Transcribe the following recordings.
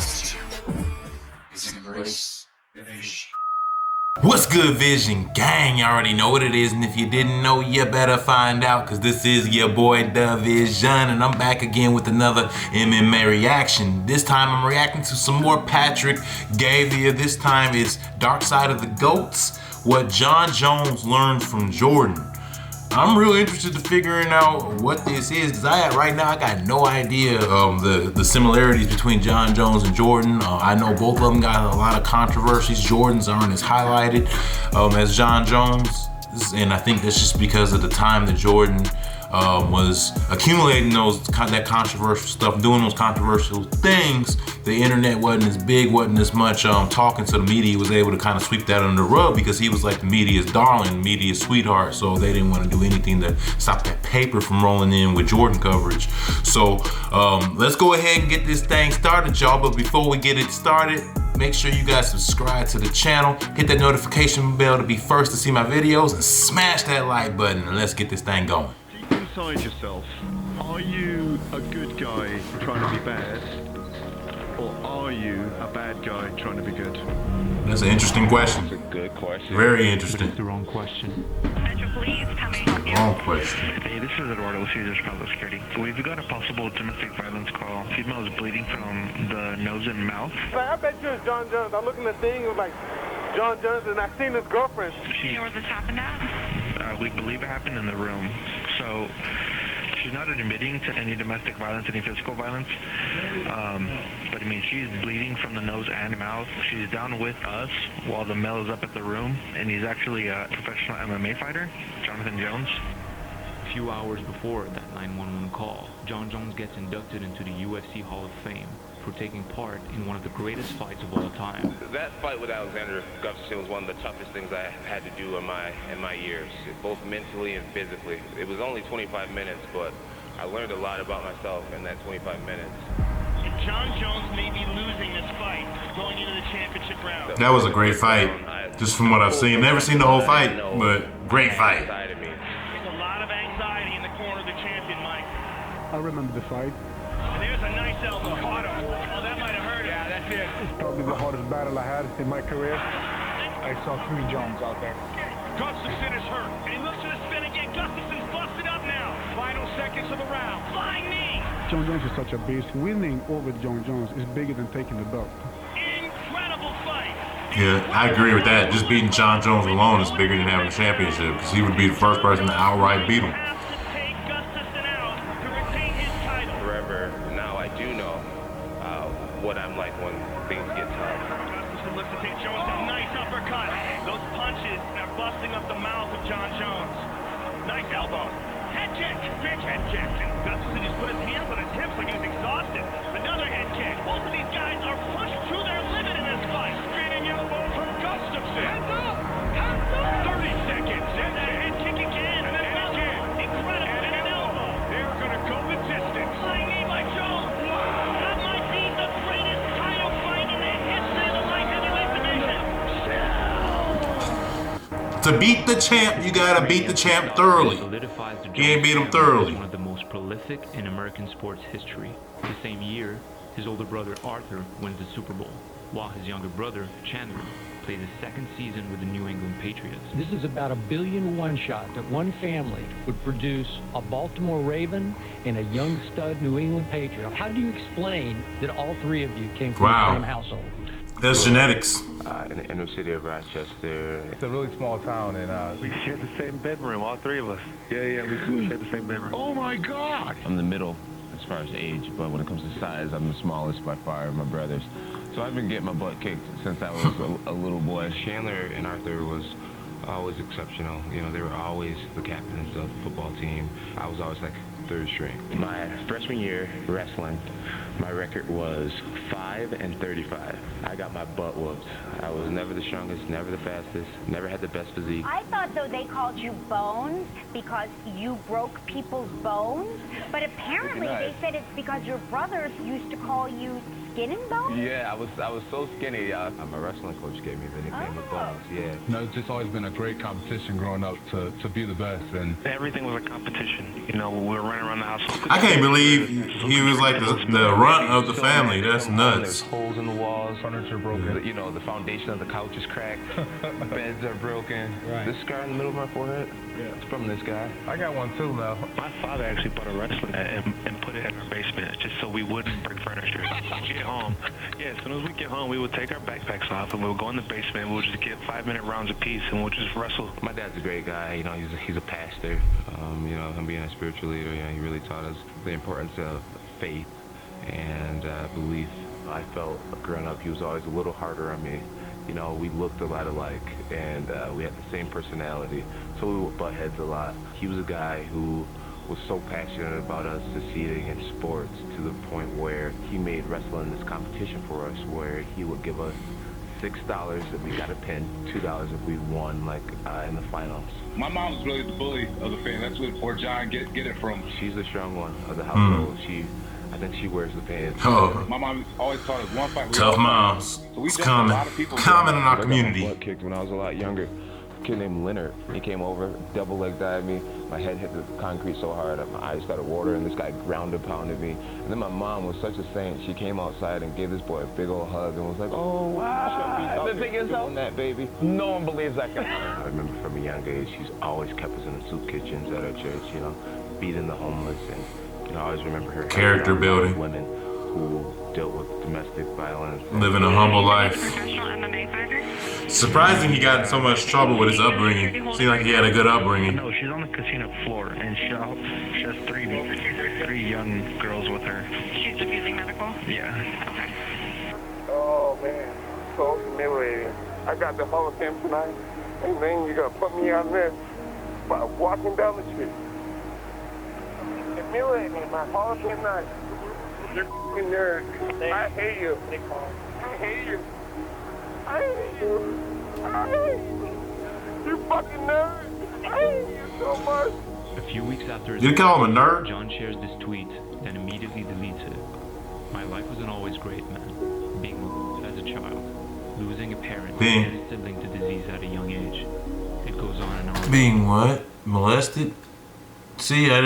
must do is embrace the vision. What's good, Vision Gang? You already know what it is, and if you didn't know, you better find out, because this is your boy DaVizion, and I'm back again with another MMA reaction. This time I'm reacting to some more Patrick Gavia. This time it's Dark Side of the Goats, what Jon Jones learned from Jordan. I'm really interested to figuring out what this is, because right now I got no idea the similarities between Jon Jones and Jordan. I know both of them got a lot of controversies. Jordan's aren't as highlighted as Jon Jones, and I think that's just because of the time that Jordan was accumulating that controversial stuff, doing those controversial things. The internet wasn't as big, wasn't as much talking to the media. He was able to kind of sweep that under the rug because he was like the media's darling, media's sweetheart. So they didn't want to do anything to stop that paper from rolling in with Jordan coverage. So let's go ahead and get this thing started, y'all. But before we get it started, make sure you guys subscribe to the channel, hit that notification bell to be first to see my videos, and smash that like button, and let's get this thing going. Inside yourself, are you a good guy trying to be bad, or are you a bad guy trying to be good? That's an interesting question. That's a good question. Very interesting. It's the wrong question. Wrong question. Hey, this is Eduardo Caesar's Public Security. We've got a possible domestic violence call. Female is bleeding from the nose and mouth. I bet you it's Jon Jones. I look in the thing, it was like Jon Jones, and I seen his girlfriend. Do you know where this happened at? We believe it happened in the room. So she's not admitting to any domestic violence, any physical violence. But I mean, she's bleeding from the nose and mouth. She's down with us while the male is up at the room, and he's actually a professional MMA fighter, Jonathan Jones. A few hours before that 911 call, Jon Jones gets inducted into the UFC Hall of Fame for taking part in one of the greatest fights of all time. That fight with Alexander Gustafsson was one of the toughest things I had to do in my years, both mentally and physically. It was only 25 minutes, but I learned a lot about myself in that 25 minutes. Jon Jones may be losing this fight going into the championship round. That was a great fight, just from what I've seen. Never seen the whole fight, but great fight. There's a lot of anxiety in the corner of the champion, Mike. I remember the fight. There's a nice elbow. Oh, that might have hurt him. Yeah, that's it. It's probably the hardest battle I had in my career. I saw 3 Jones out there. Gustafsson is hurt, and he looks to the spin again. Gustafsson's busted up now. Final seconds of the round. Flying knee. Jon Jones is such a beast. Winning over Jon Jones is bigger than taking the belt. Incredible fight. Yeah, I agree with that. Just beating Jon Jones alone is bigger than having a championship, because he would be the first person to outright beat him. What I'm like when things get tough. Gustafsson looks to take Jones a nice uppercut. Those punches are busting up the mouth of Jon Jones. Nice elbow. Head kick. Big head kick. Gustafsson just put his hands on his hips like he was exhausted. Another head kick. Both of these guys are pushed to their limit in this fight. Spinning elbow from Gustafsson. Hands up. Hands up. 30 seconds. And a head kick again. And another. Incredible. And an elbow. They're going to go the distance. Flying knee by Jones. That might be the greatest title fight in the history of the light heavyweight division. To beat the champ, you gotta beat the champ thoroughly. You ain't beat him thoroughly. One of the most prolific in American sports history. The same year, his older brother Arthur wins the Super Bowl, while his younger brother Chandler plays his second season with the New England Patriots. This is about $1 billion one-shot that one family would produce a Baltimore Raven and a young stud New England Patriot. How do you explain that all 3 of you came from the same household? That's genetics. In the inner city of Rochester. It's a really small town, and We share the same bedroom, all 3 of us. yeah, we share the same bedroom. Oh my God! I'm the middle as far as age, but when it comes to size, I'm the smallest by far of my brothers. So I've been getting my butt kicked since I was a little boy. Chandler and Arthur was always exceptional. You know, they were always the captains of the football team. I was always like 3rd string. My freshman year wrestling, my record was 5-35. I got my butt whooped. I was never the strongest, never the fastest, never had the best physique. I thought, though, they called you Bones because you broke people's bones. But apparently they said it's because your brothers used to call you skin and bones? Yeah, I was so skinny. My wrestling coach gave me the nickname of Bones. Yeah. You know, it's just always been a great competition growing up to be the best. And everything was a competition. You know, we were running around the house. I can't believe he was like the runt of the family. That's nuts. There's holes in the walls, furniture broken. You know, the foundation of the couch is cracked. Beds are broken. Right. This scar in the middle of my forehead, it's from this guy. I got one too now. My father actually bought a wrestling net and put it in our basement just so we wouldn't break furniture. Get home. Yeah, as soon as we get home, we would take our backpacks off and we would go in the basement. We would just get 5-minute rounds apiece and we'll just wrestle. My dad's a great guy. You know, he's a pastor. You know, him being a spiritual leader, you know, he really taught us the importance of faith and belief. I felt growing up he was always a little harder on me. You know, we looked a lot alike, and we had the same personality, so we would butt heads a lot. He was a guy who was so passionate about us succeeding in sports to the point where he made wrestling this competition for us, where he would give us $6 if we got a pin, $2 if we won, like in the finals. My mom's really the bully of the family. That's where John get it from. She's the strong one of the household. I think she wears the pants. Oh. My mom always taught us one fight. Tough moms. So it's common. Common in our community. I got kicked when I was a lot younger. A kid named Leonard. He came over, double leg dived me. My head hit the concrete so hard that my eyes started watering. This guy ground and pounded me. And then my mom was such a saint. She came outside and gave this boy a big old hug and was like, "Oh wow, I've been thinking so that baby." No one believes that guy. I remember from a young age, she's always kept us in the soup kitchens at our church. You know, feeding the homeless and. I always remember her character building. Women who dealt with domestic violence. Living a humble life. Surprising he got in so much trouble with his upbringing. Seemed like he had a good upbringing. No, she's on the casino floor, and she has three young girls with her. She's abusing medical? Yeah. Okay. Oh, man. So humiliating. I got the Hall of Fame tonight, and then you're going to put me on this by walking down the street. Humiliating me, my Hall of Fame night. You're f***ing nerd. I hate you. I hate you. I hate you. I hate you. You fucking nerd. I hate you so much. A few weeks after his Did you call him a nerd? John shares this tweet, then immediately deletes it. My life wasn't always great, man. Being as a child, losing a parent and a sibling to disease at a young age. It goes on and on. Being what? Molested? See, they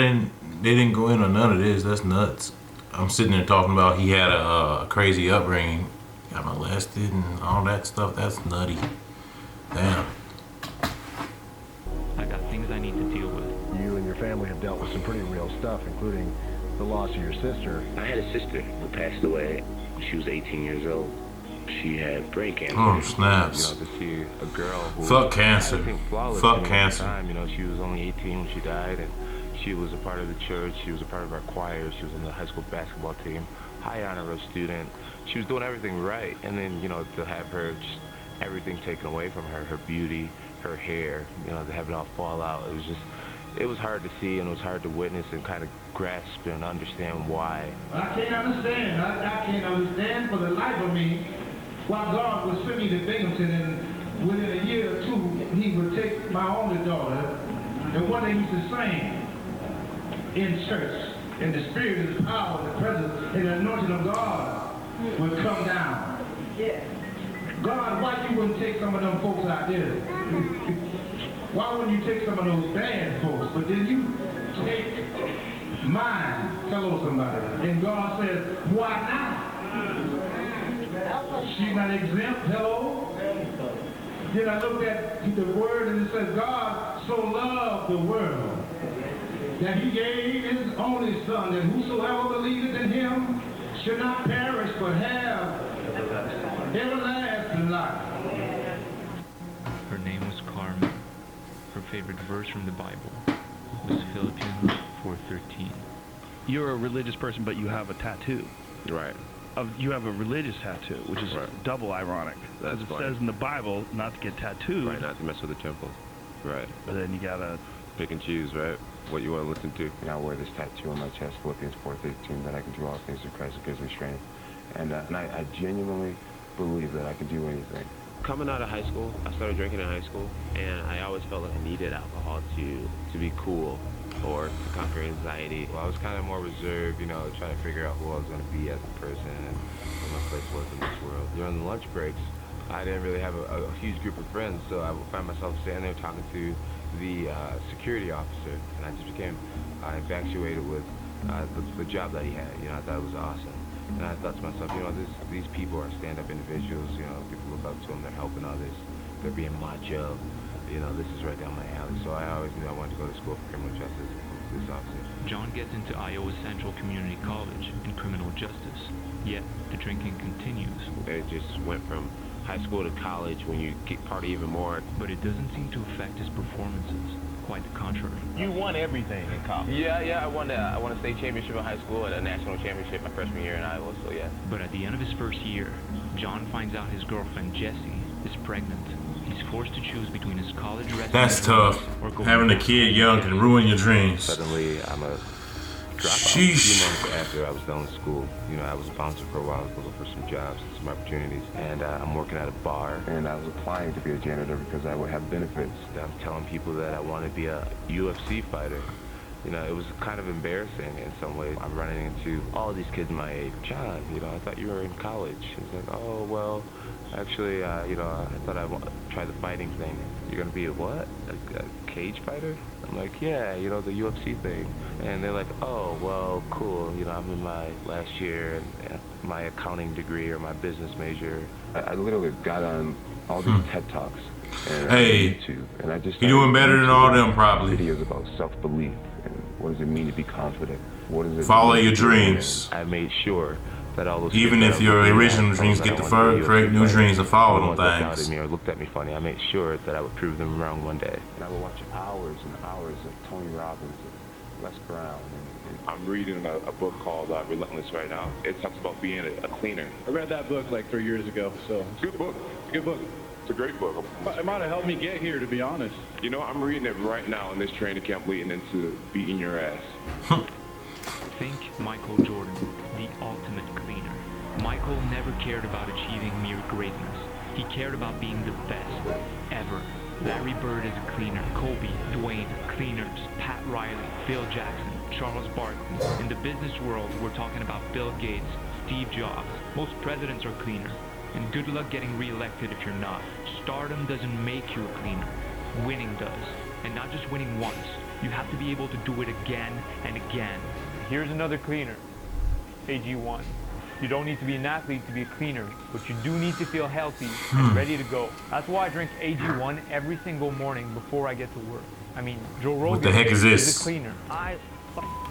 didn't go in on none of this. That's nuts. I'm sitting there talking about he had a crazy upbringing, got molested and all that stuff. That's nutty. Damn. I got things I need to deal with. You and your family have dealt with some pretty real stuff, including the loss of your sister. I had a sister who passed away. She was 18 years old. She had brain cancer. Oh, snaps. You know, to see a girl who fuck cancer. Fuck cancer. Time, you know, she was only 18 when she died, and she was a part of the church. She was a part of our choir. She was in the high school basketball team. High honor roll student. She was doing everything right, and then, you know, to have her just everything taken away from her, her beauty, her hair, you know, to have it all fall out. It was hard to see, and it was hard to witness and kind of grasp and understand why. I can't understand. I can't understand for the life of me why God would send me to Binghamton, and within a year or two, he would take my only daughter, and one day he used to sing in church, and the spirit and the power, the presence, and the anointing of God would come down. Yeah. God, why you wouldn't take some of them folks out there? Why wouldn't you take some of those bad folks? But then you take mine. Hello, somebody. And God says, why not? She's not exempt. Hello? Then I looked at the word and it says, God so loved the world that he gave his only son, that whosoever believeth in him should not perish but have everlasting life. Her name was Carmen. Her favorite verse from the Bible was Philippians 4:13. You're a religious person, but you have a tattoo. Right. You have a religious tattoo, which is double ironic. Because it says in the Bible not to get tattooed. Right, not to mess with the temple. Right. But then you gotta pick and choose, right? What you want to listen to. And I wear this tattoo on my chest, Philippians 4:13, that I can do all things through Christ who gives me strength. And I genuinely believe that I can do anything. Coming out of high school, I started drinking in high school, and I always felt like I needed alcohol to be cool. or to conquer anxiety. Well, I was kind of more reserved, you know, trying to figure out who I was going to be as a person and what my place was in this world. During the lunch breaks, I didn't really have a huge group of friends, so I would find myself standing there talking to the security officer, and I just became infatuated with the job that he had. You know, I thought it was awesome. And I thought to myself, you know, these people are stand-up individuals, you know, people look up to them, they're helping others, they're being macho, you know, this is right down my alley. So I always knew I wanted to go to school for criminal justice and police officer. John gets into Iowa Central Community College in criminal justice, yet the drinking continues. It just went from high school to college when you get party even more. But it doesn't seem to affect his performances. Quite the contrary. You won everything in college. Yeah, I won a state championship in high school and a national championship my freshman year in Iowa, so yeah. But at the end of his first year, John finds out his girlfriend, Jessie, is pregnant. He's forced to choose between his college resume. That's tough. Having a kid young can ruin your dreams. Suddenly, I'm a dropout. A few months after I was done with school, you know, I was a bouncer for a while. I was looking for some jobs, some opportunities, and I'm working at a bar. And I was applying to be a janitor because I would have benefits. I'm telling people that I want to be a UFC fighter. You know, it was kind of embarrassing in some ways. I'm running into all these kids my age. John, you know, I thought you were in college. It's like, oh, well, actually, you know, I thought I'd try the fighting thing. You're going to be a what? A cage fighter? I'm like, yeah, you know, the UFC thing. And they're like, oh, well, cool. You know, I'm in my last year and my accounting degree or my business major. I literally got on all these TED Talks and YouTube, and I just you're doing better than all them probably. Videos about self-belief and what does it mean to be confident. What does it follow your dreams. I made sure that all those even if your original dreams get deferred, create new dreams and follow them things. Or looked at me funny, I made sure that I would prove them wrong one day. And I would watch hours and hours of Tony Robbins and Les Brown. I'm reading a book called Relentless right now. It talks about being a cleaner. I read that book like 3 years ago, so. It's a good book. It's a good book. It's a great book. It might have helped me get here, to be honest. You know, I'm reading it right now in this training camp leading into beating your ass. Think Michael Jordan, the ultimate cleaner. Michael never cared about achieving mere greatness. He cared about being the best ever. Larry Bird is a cleaner. Kobe, Dwayne, cleaners. Pat Riley, Phil Jackson, Charles Barkley. In the business world, we're talking about Bill Gates, Steve Jobs. Most presidents are cleaner. And good luck getting re-elected if you're not. Stardom doesn't make you a cleaner. Winning does. And not just winning once. You have to be able to do it again and again. Here's another cleaner. AG1. You don't need to be an athlete to be a cleaner, but you do need to feel healthy and ready to go. That's why I drink AG1 every single morning before I get to work. I mean, Joe Rogan what the heck is this? A cleaner. I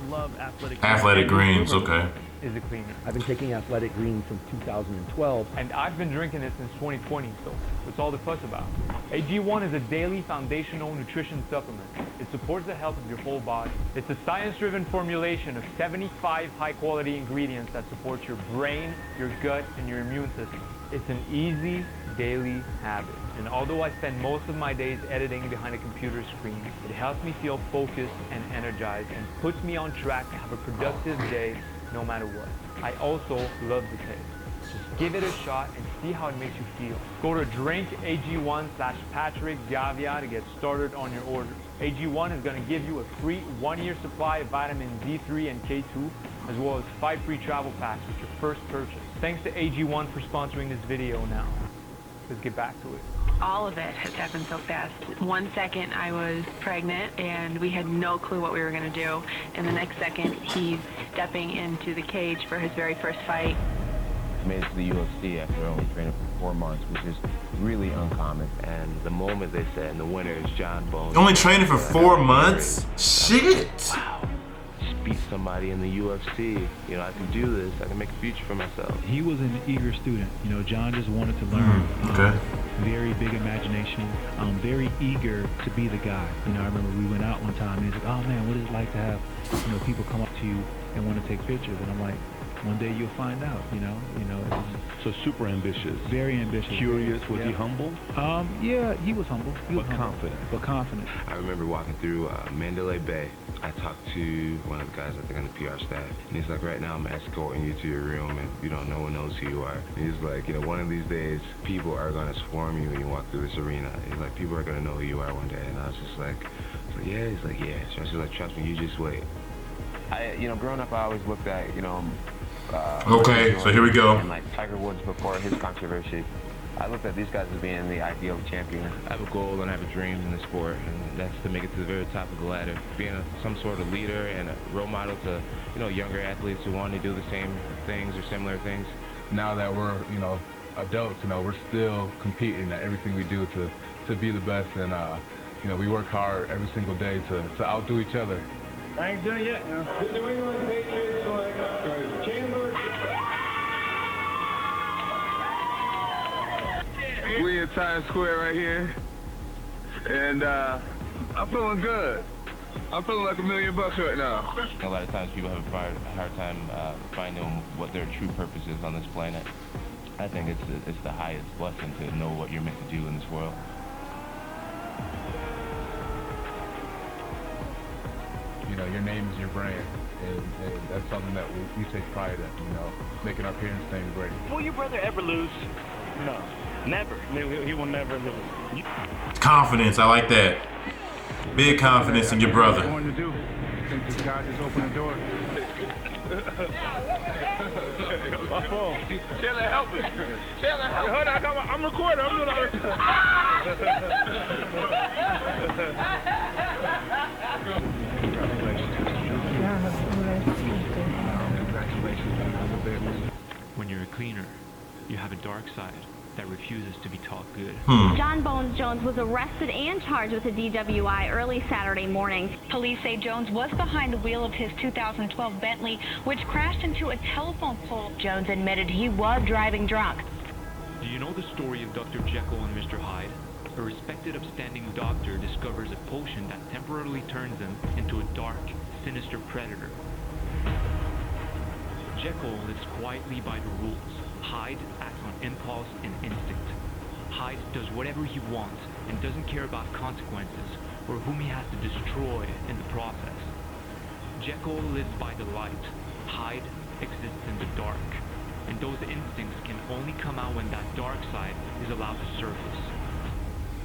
love athletic greens, okay. Is a cleaner. I've been taking athletic greens since 2012. And I've been drinking it since 2020, so what's all the fuss about? AG1 is a daily foundational nutrition supplement. It supports the health of your whole body. It's a science-driven formulation of 75 high-quality ingredients that support your brain, your gut, and your immune system. It's an easy daily habit. And although I spend most of my days editing behind a computer screen, it helps me feel focused and energized and puts me on track to have a productive day no matter what. I also love the taste. Just give it a shot and see how it makes you feel. Go to drinkag1/Patrick Gavia to get started on your order. AG1 is going to give you a free 1-year supply of vitamin D3 and K2, as well as 5 free travel packs with your first purchase. Thanks to AG1 for sponsoring this video now. Let's get back to it. All of it has happened so fast. 1 second I was pregnant and we had no clue what we were going to do. And the next second he's stepping into the cage for his very first fight. I made it to the UFC after only training for 4 months, which is really uncommon. And the moment they said, and the winner is John Bones. Only training for 4 months? Shit! Wow. Just beat somebody in the UFC. You know, I can do this. I can make a future for myself. He was an eager student. You know, John just wanted to learn. Okay. Very big imagination. Very eager to be the guy. You know, I remember we went out one time and he's like, oh man, what is it like to have, you know, people come up to you and want to take pictures? And I'm like, one day you'll find out, you know. So super ambitious. Very ambitious. Curious. Was he humble? Yeah, he was humble. Confident. But confident. I remember walking through Mandalay Bay. I talked to one of the guys, I think, on the PR staff. And he's like, right now I'm escorting you to your room and you don't, no one knows who you are. And he's like, you know, one of these days, people are going to swarm you when you walk through this arena. He's like, people are going to know who you are one day. And I was just like, like, yeah. He's like, yeah. So I was like, trust me, you just wait. Growing up, I always looked at, okay, so here we go. And like Tiger Woods before his controversy. I looked at these guys as being the ideal champion. I have a goal and I have a dream in the sport, and that's to make it to the very top of the ladder. Being some sort of leader and a role model to, younger athletes who want to do the same things or similar things. Now that we're, adults, we're still competing at everything we do to be the best, and we work hard every single day to outdo each other. I ain't done yet. The New England Patriots select Chandler. We in Times Square right here, and I'm feeling good. I'm feeling like $1 million right now. A lot of times people have a hard time finding what their true purpose is on this planet. I think it's the highest blessing to know what you're meant to do in this world. Your name is your brand, and that's something that we take pride in, making our parents' name great. Will your brother ever lose? No, never. He will never lose. Confidence, I like that. Big confidence in your brother. What you going to do? Think this guy just opened the door? My phone. Chandler, help me. Chandler, help me. Hold on, I'm recording. I'm doing all this. When you're a cleaner, you have a dark side that refuses to be taught good. John Bones Jones was arrested and charged with a DWI early Saturday morning. Police say Jones was behind the wheel of his 2012 Bentley, which crashed into a telephone pole. Jones admitted he was driving drunk. Do you know the story of Dr. Jekyll and Mr. Hyde? A respected upstanding doctor discovers a potion that temporarily turns him into a dark, sinister predator. Jekyll lives quietly by the rules. Hyde acts on impulse and instinct. Hyde does whatever he wants and doesn't care about consequences or whom he has to destroy in the process. Jekyll lives by the light. Hyde exists in the dark. And those instincts can only come out when that dark side is allowed to surface.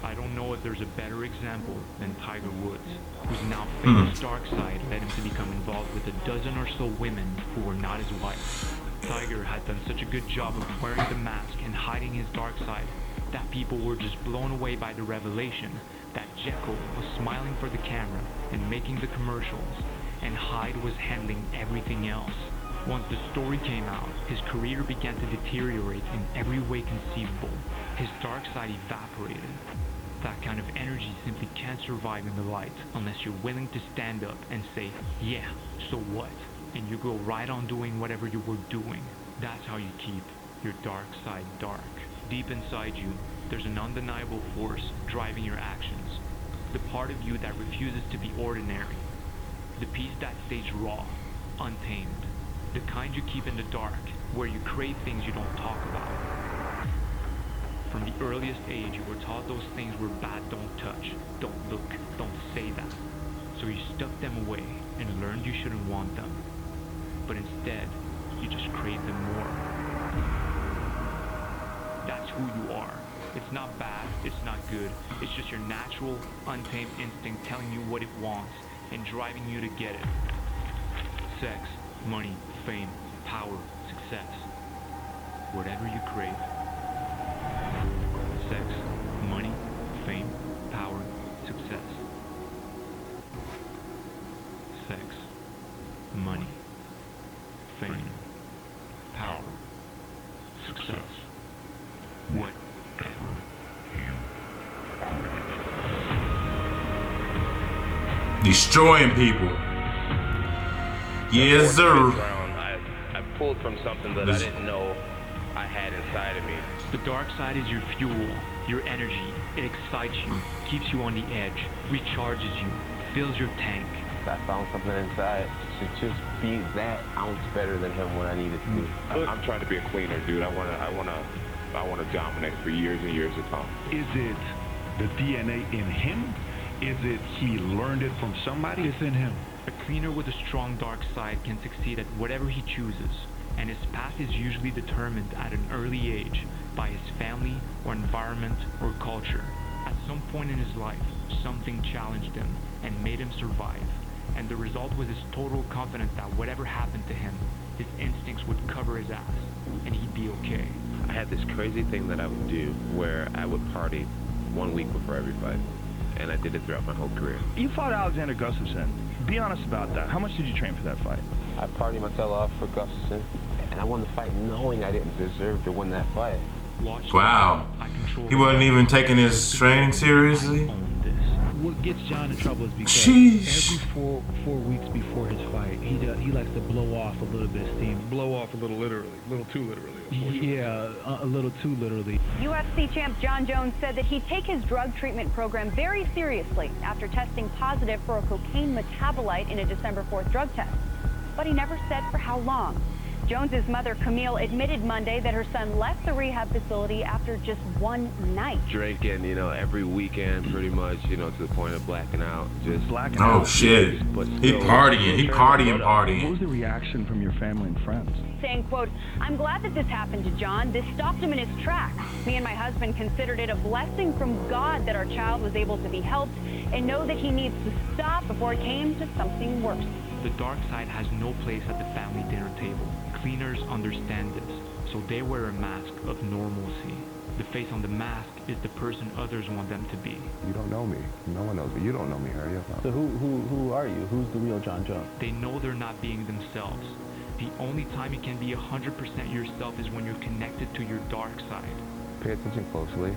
I don't know if there's a better example than Tiger Woods, whose now famous dark side led him to become involved with a dozen or so women who were not his wife. Tiger had done such a good job of wearing the mask and hiding his dark side that people were just blown away by the revelation that Jekyll was smiling for the camera and making the commercials, and Hyde was handling everything else. Once the story came out, his career began to deteriorate in every way conceivable. His dark side evaporated. That kind of energy simply can't survive in the light unless you're willing to stand up and say, yeah, so what? And you go right on doing whatever you were doing. That's how you keep your dark side dark. Deep inside you, there's an undeniable force driving your actions. The part of you that refuses to be ordinary. The piece that stays raw, untamed. The kind you keep in the dark, where you crave things you don't talk about. From the earliest age, you were taught those things were bad, don't touch, don't look, don't say that. So you stuck them away and learned you shouldn't want them. But instead, you just crave them more. That's who you are. It's not bad, it's not good. It's just your natural, untamed instinct telling you what it wants and driving you to get it. Sex, money, fame, power, success. Whatever you crave. Sex, money, fame, power, success. Sex, money, fame, power, success. Whatever you destroying people. Yes, sir. I pulled from something that I didn't know I had inside of me. The dark side is your fuel, your energy. It excites you, keeps you on the edge, recharges you, fills your tank. I found something inside to just be that ounce better than him when I needed to be. I'm trying to be a cleaner, dude. I want to dominate for years and years to come. Is it the DNA in him? Is it he learned it from somebody? It's in him. A cleaner with a strong dark side can succeed at whatever he chooses, and his path is usually determined at an early age by his family or environment or culture. At some point in his life, something challenged him, and made him survive. And the result was his total confidence that whatever happened to him, his instincts would cover his ass, and he'd be okay. I had this crazy thing that I would do where I would party 1 week before every fight, and I did it throughout my whole career. You fought Alexander Gustafsson. Be honest about that. How much did you train for that fight? I partied my tail off for Gustafsson, and I won the fight knowing I didn't deserve to win that fight. Wow. He wasn't even taking his training seriously. What gets John in trouble is because every four weeks before his fight, he likes to blow off a little bit of steam. Blow off a little literally, a little too literally. Yeah, a little too literally. UFC champ John Jones said that he'd take his drug treatment program very seriously after testing positive for a cocaine metabolite in a December 4th drug test. But he never said for how long. Jones's mother, Camille, admitted Monday that her son left the rehab facility after just one night. Drinking, every weekend pretty much, to the point of blacking out. Just blacking out. Oh shit. He partying. What was the reaction from your family and friends? Saying, quote, "I'm glad that this happened to John. This stopped him in his tracks. Me and my husband considered it a blessing from God that our child was able to be helped and know that he needs to stop before it came to something worse." The dark side has no place at the family dinner table. Cleaners understand this, so they wear a mask of normalcy. The face on the mask is the person others want them to be. You don't know me. No one knows me. You don't know me, Harry. So who are you? Who's the real John Jones? They know they're not being themselves. The only time you can be 100% yourself is when you're connected to your dark side. Pay attention closely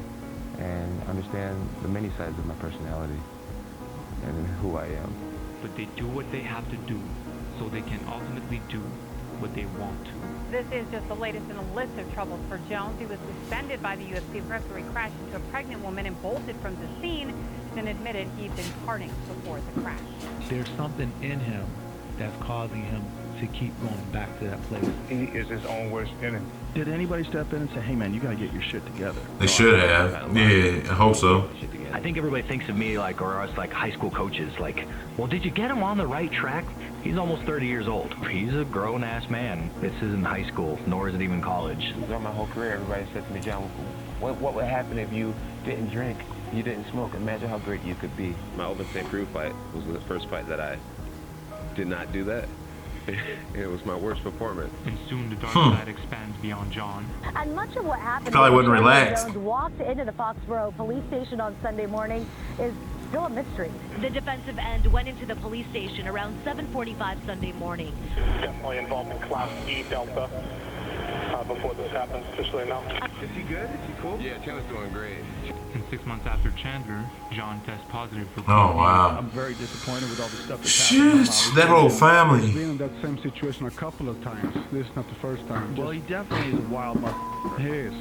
and understand the many sides of my personality and who I am. But they do what they have to do, so they can ultimately do what they want to. This is just the latest in a list of troubles for Jones. He was suspended by the UFC after he crashed into a pregnant woman and bolted from the scene, then admitted he'd been partying before the crash. There's something in him that's causing him to keep going back to that place. He is his own worst enemy. Did anybody step in and say, "Hey man, you gotta get your shit together"? They should have. Yeah, I hope so. I think everybody thinks of me or us like high school coaches. Like, well, did you get him on the right track? He's almost 30 years old. He's a grown-ass man. This isn't high school, nor is it even college. Throughout my whole career, everybody said to me, "John, what would happen if you didn't drink, you didn't smoke? Imagine how great you could be." My Open St. Preux fight was the first fight that I did not do that. It was my worst performance. And soon the dark side expands beyond John. And much of what happened Probably wouldn't relax. Jones walked into the Foxborough police station on Sunday morning is still a mystery. The defensive end went into the police station around 7:45 Sunday morning. Definitely involved in Class E Delta before this happened, officially now. Is he good? Is he cool? Yeah, Chandler's doing great. And 6 months after Chandler, John tests positive for Oh, wow. I'm very disappointed with all the stuff that's happening. That whole family. He's been in that same situation a couple of times. This is not the first time. Well, he definitely is a wild motherfucker. He is.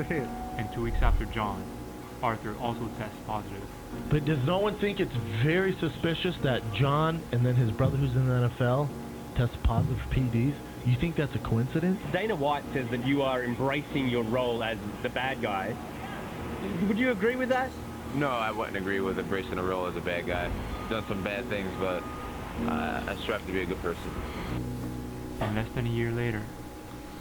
He is. And 2 weeks after John, Arthur also tests positive. But does no one think it's very suspicious that John and then his brother who's in the NFL tested positive for PEDs? You think that's a coincidence? Dana White says that you are embracing your role as the bad guy. Would you agree with that? No, I wouldn't agree with embracing a role as a bad guy. Done some bad things, but I strive to be a good person. And less than a year later,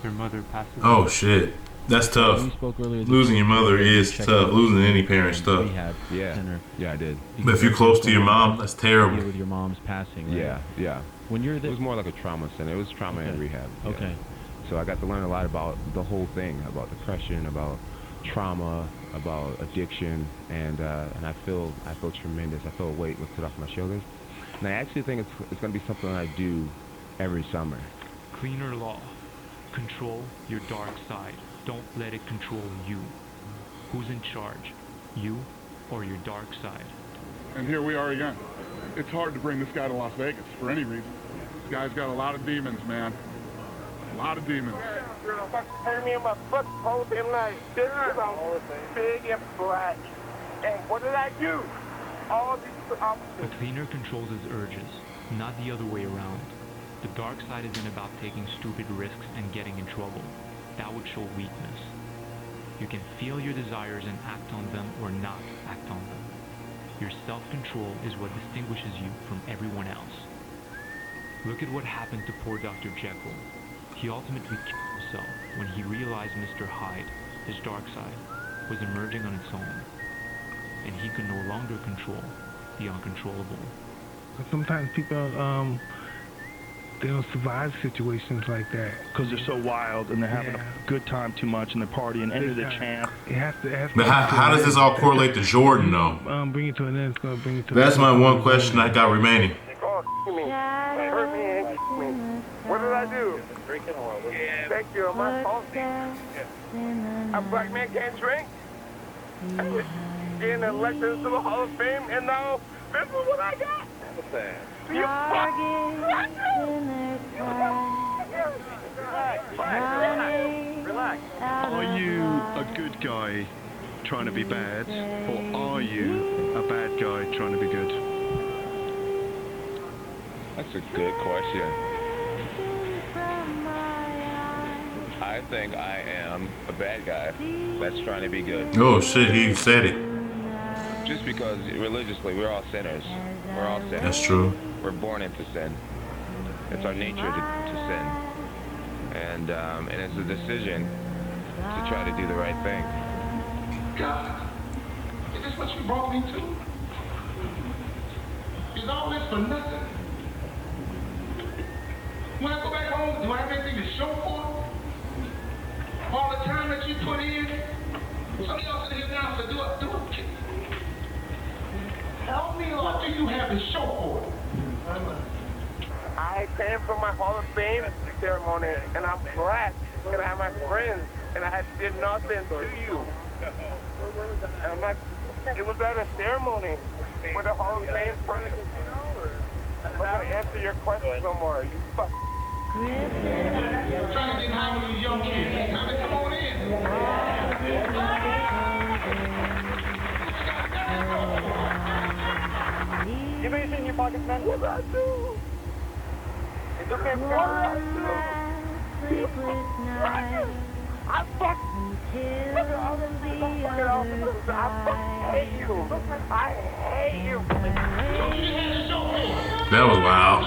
their mother passed away. Oh shit. That's tough. Losing your mother is tough. Losing any parent's tough. Yeah, I did. But if you're close to your mom, that's terrible. With your mom's passing, right? Yeah. When you're it was more like a trauma center. It was trauma in rehab. Yeah. Okay. So I got to learn a lot about the whole thing, about depression, about trauma, about addiction, and I feel tremendous. I feel a weight lifted off my shoulders, and I actually think it's going to be something I do every summer. Cleaner law. Control your dark side. Don't let it control you. Who's in charge? You or your dark side? And here we are again. It's hard to bring this guy to Las Vegas for any reason. This guy's got a lot of demons, man. A lot of demons. Turn me in my foot whole damn night. This is all big and black. And what did I do? All these options. The cleaner controls his urges, not the other way around. The dark side isn't about taking stupid risks and getting in trouble. That would show weakness. You can feel your desires and act on them or not act on them. Your self-control is what distinguishes you from everyone else. Look at what happened to poor Dr. Jekyll. He ultimately killed himself when he realized Mr. Hyde, his dark side, was emerging on its own, and he could no longer control the uncontrollable. Sometimes people, they don't survive situations like that. Because they're so wild and they're having a good time too much and they're partying, and they're the champ. It has to But how does this all correlate to Jordan, though? Bring it to an end. It's gonna bring it to That's my one question I got remaining. Hurt me and kick me. What did I do? Thank you, my faulty. A black man can't drink. Getting elected into the Hall of Fame, and now this is what I got. You Relax. Are you a good guy trying to be bad, or are you a bad guy trying to be good? That's a good question. I think I am a bad guy that's trying to be good. Oh shit, he said it. Just because religiously we're all sinners. We're all sinners. That's true. We're born into sin. It's our nature to sin. And it's a decision to try to do the right thing. God, is this what you brought me to? Is all this for nothing? When I go back home, do I have anything to show for it? All the time that you put in? Some of y'all sitting here now say, do it. Help me, what do you have to show for it? I came for my Hall of Fame ceremony, and I'm black, and I have my friends, and I did nothing to you. And I'm like, it was at a ceremony with a Hall of Fame person. I'm not gonna answer your question no more. You fuck. Trying to get high with these young kids. Time to come on in. You got anything in your pockets, man? What did I do? It's okay, what did I do? I fuck. Hate you. I hate you. That was wild.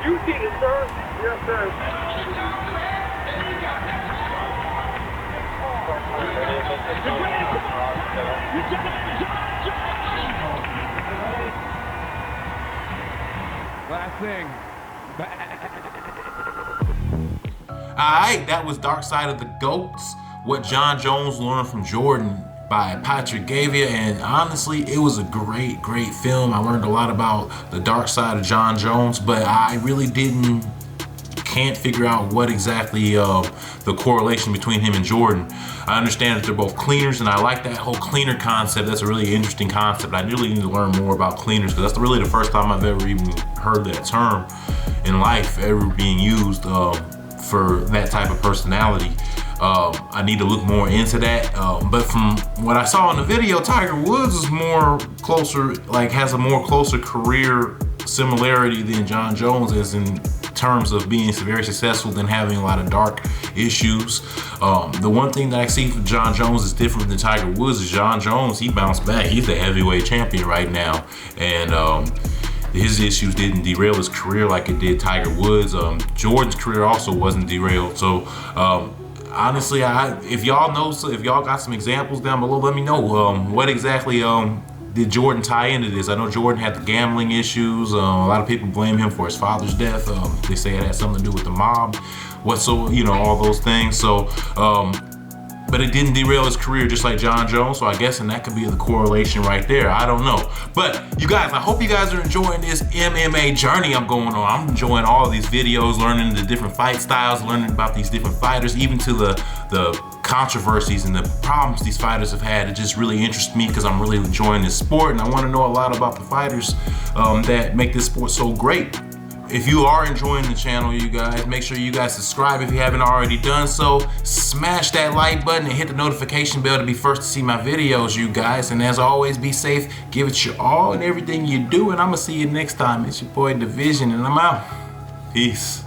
You did it, sir. Yes, sir. Last thing. Alright, that was Dark Side of the Goats, What Jon Jones Learned from Jordan by Patrick Gavia, and honestly, it was a great film. I learned a lot about the dark side of Jon Jones, but I really can't figure out what exactly the correlation between him and Jordan. I understand that they're both cleaners, and I like that whole cleaner concept. That's a really interesting concept. I really need to learn more about cleaners, because that's really the first time I've ever even heard that term in life ever being used for that type of personality. I need to look more into that. But from what I saw in the video, Tiger Woods is more closer, like has a more closer career similarity than Jon Jones is in terms of being very successful than having a lot of dark issues. The one thing that I see from Jon Jones is different than Tiger Woods is Jon Jones, he bounced back. He's the heavyweight champion right now. And his issues didn't derail his career like it did Tiger Woods. Jordan's career also wasn't derailed. So honestly, if y'all got some examples down below, let me know what exactly did Jordan tie into this. I know Jordan had the gambling issues. A lot of people blame him for his father's death. They say it had something to do with the mob, all those things. So but it didn't derail his career just like Jon Jones, so I guess that could be the correlation right there. I don't know. But you guys, I hope you guys are enjoying this MMA journey I'm going on. I'm enjoying all of these videos, learning the different fight styles, learning about these different fighters, even to the controversies and the problems these fighters have had. It just really interests me because I'm really enjoying this sport, and I want to know a lot about the fighters that make this sport so great. If you are enjoying the channel, you guys, make sure you guys subscribe if you haven't already done so. Smash that like button and hit the notification bell to be first to see my videos, you guys. And as always, be safe, give it your all in everything you do, and I'm gonna see you next time. It's your boy DaVizion, and I'm out. Peace.